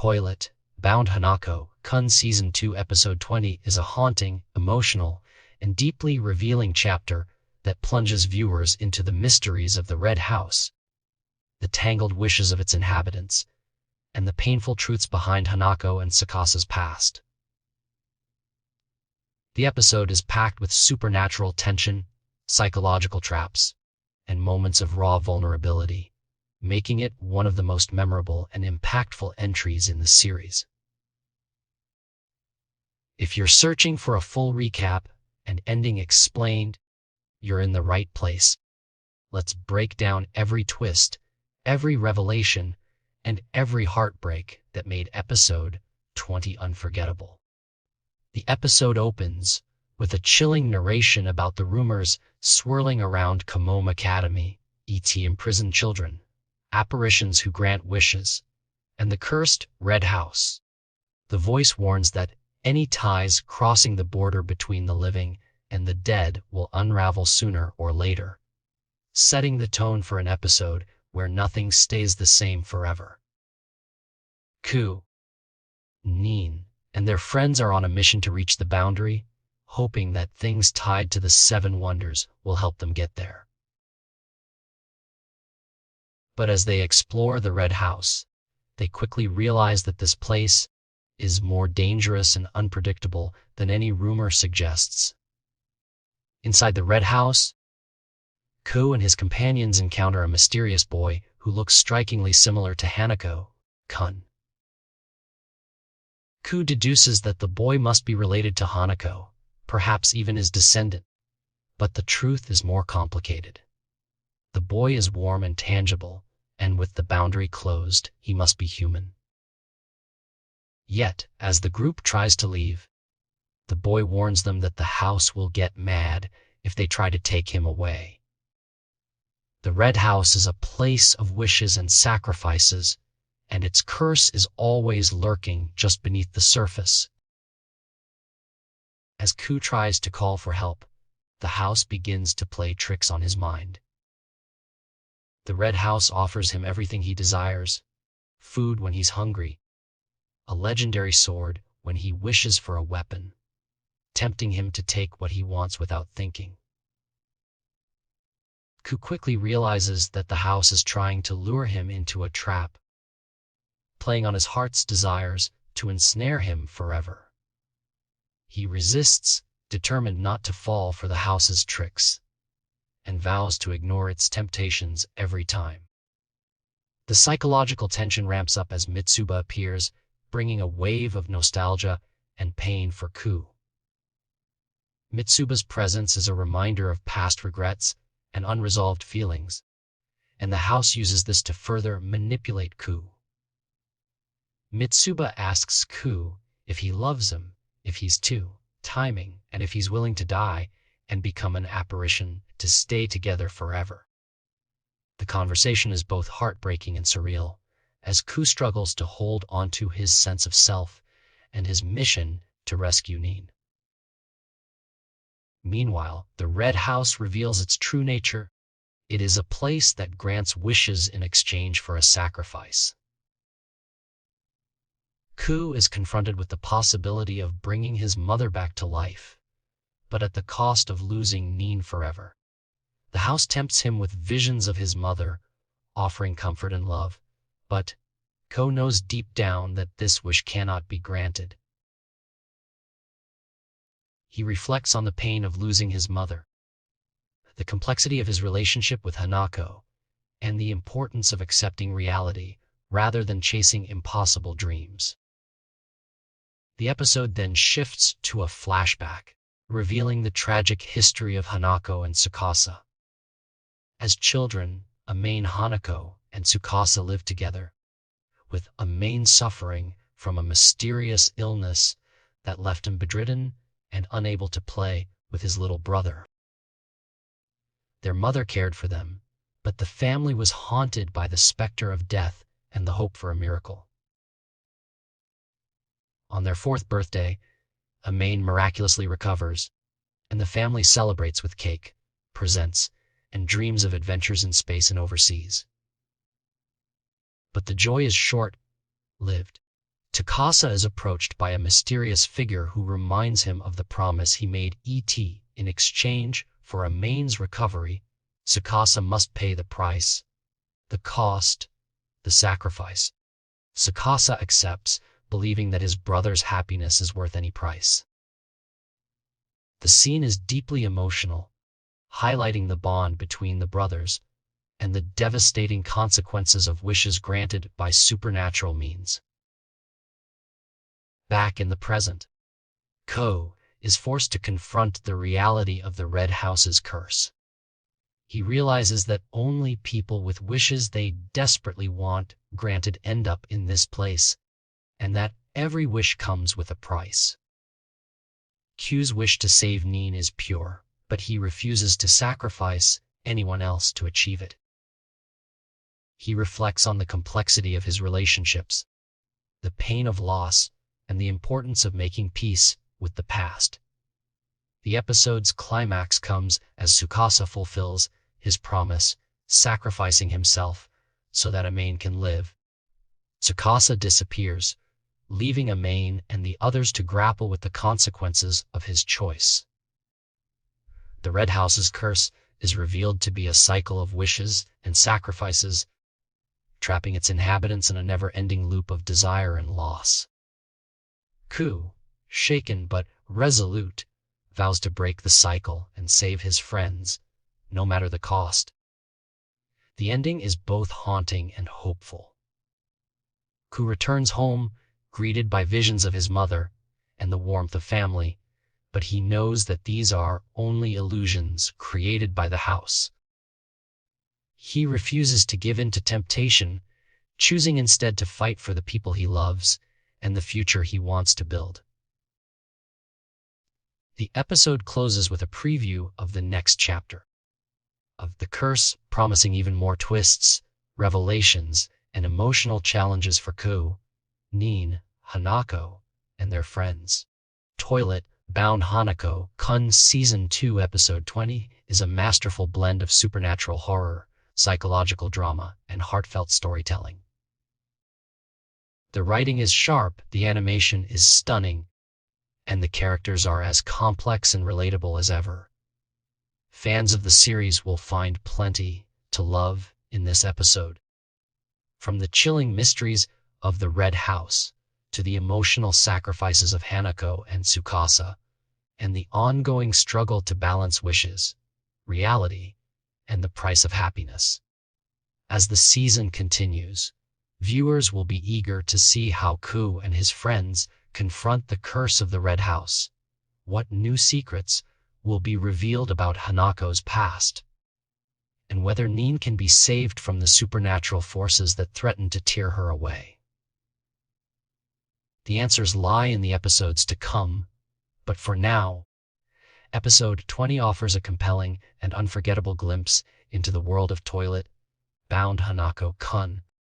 toilet, bound Hanako-kun Season 2 Episode 20 is a haunting, emotional, and deeply revealing chapter that plunges viewers into the mysteries of the Red House, the tangled wishes of its inhabitants, and the painful truths behind Hanako and Tsukasa's past. The episode is packed with supernatural tension, psychological traps, and moments of raw vulnerability, making it one of the most memorable and impactful entries in the series. If you're searching for a full recap and ending explained, you're in the right place. Let's break down every twist, every revelation, and every heartbreak that made episode 20 unforgettable. The episode opens with a chilling narration about the rumors swirling around Kamome Academy, imprisoned children, apparitions who grant wishes, and the cursed Red House. The voice warns that any ties crossing the border between the living and the dead will unravel sooner or later, setting the tone for an episode where nothing stays the same forever. Ku, Nin, and their friends are on a mission to reach the boundary, hoping that things tied to the Seven Wonders will help them get there. But as they explore the Red House, they quickly realize that this place is more dangerous and unpredictable than any rumor suggests. Inside the Red House, Ku and his companions encounter a mysterious boy who looks strikingly similar to Hanako-kun. Ku deduces that the boy must be related to Hanako, perhaps even his descendant. But the truth is more complicated. The boy is warm and tangible, and with the boundary closed, he must be human. Yet, as the group tries to leave, the boy warns them that the house will get mad if they try to take him away. The Red House is a place of wishes and sacrifices, and its curse is always lurking just beneath the surface. As Ku tries to call for help, the house begins to play tricks on his mind. The Red House offers him everything he desires: food when he's hungry, a legendary sword when he wishes for a weapon, tempting him to take what he wants without thinking. Ku quickly realizes that the house is trying to lure him into a trap, playing on his heart's desires to ensnare him forever. He resists, determined not to fall for the house's tricks, and vows to ignore its temptations every time. The psychological tension ramps up as Mitsuba appears, bringing a wave of nostalgia and pain for Ku. Mitsuba's presence is a reminder of past regrets and unresolved feelings, and the house uses this to further manipulate Ku. Mitsuba asks Ku if he loves him, if he's too timing, and if he's willing to die and become an apparition to stay together forever. The conversation is both heartbreaking and surreal, as Ku struggles to hold onto his sense of self and his mission to rescue Nin. Meanwhile, the Red House reveals its true nature. It is a place that grants wishes in exchange for a sacrifice. Ku is confronted with the possibility of bringing his mother back to life, but at the cost of losing Nin forever. The house tempts him with visions of his mother, offering comfort and love, but Ku knows deep down that this wish cannot be granted. He reflects on the pain of losing his mother, the complexity of his relationship with Hanako, and the importance of accepting reality rather than chasing impossible dreams. The episode then shifts to a flashback, revealing the tragic history of Hanako and Tsukasa. As children, Amain Hanako and Tsukasa lived together, with Amain suffering from a mysterious illness that left him bedridden and unable to play with his little brother. Their mother cared for them, but the family was haunted by the specter of death and the hope for a miracle. On their 4th birthday, Amain miraculously recovers, and the family celebrates with cake, presents, and dreams of adventures in space and overseas. But the joy is short-lived. Tsukasa is approached by a mysterious figure who reminds him of the promise he made E.T. In exchange for a main's recovery. Tsukasa must pay the price, the cost, the sacrifice. Tsukasa accepts, believing that his brother's happiness is worth any price. The scene is deeply emotional, highlighting the bond between the brothers and the devastating consequences of wishes granted by supernatural means. Back in the present, Ko is forced to confront the reality of the Red House's curse. He realizes that only people with wishes they desperately want granted end up in this place, and that every wish comes with a price. Q's wish to save Nin is pure, but he refuses to sacrifice anyone else to achieve it. He reflects on the complexity of his relationships, the pain of loss, and the importance of making peace with the past. The episode's climax comes as Tsukasa fulfills his promise, sacrificing himself so that Amain can live. Tsukasa disappears, leaving Amain and the others to grapple with the consequences of his choice. The Red House's curse is revealed to be a cycle of wishes and sacrifices, trapping its inhabitants in a never-ending loop of desire and loss. Ku, shaken but resolute, vows to break the cycle and save his friends, no matter the cost. The ending is both haunting and hopeful. Ku returns home, greeted by visions of his mother and the warmth of family, but he knows that these are only illusions created by the house. He refuses to give in to temptation, choosing instead to fight for the people he loves and the future he wants to build. The episode closes with a preview of the next chapter, of the curse, promising even more twists, revelations, and emotional challenges for Ku, Nin, Hanako, and their friends. Toilet Bound Hanako-kun Season 2 Episode 20 is a masterful blend of supernatural horror, psychological drama, and heartfelt storytelling. The writing is sharp, the animation is stunning, and the characters are as complex and relatable as ever. Fans of the series will find plenty to love in this episode. From the chilling mysteries of the Red House to the emotional sacrifices of Hanako and Tsukasa, and the ongoing struggle to balance wishes, reality, and the price of happiness. As the season continues, viewers will be eager to see how Ku and his friends confront the curse of the Red House, what new secrets will be revealed about Hanako's past, and whether Nin can be saved from the supernatural forces that threaten to tear her away. The answers lie in the episodes to come, but for now, Episode 20 offers a compelling and unforgettable glimpse into the world of Toilet Bound Hanako-kun,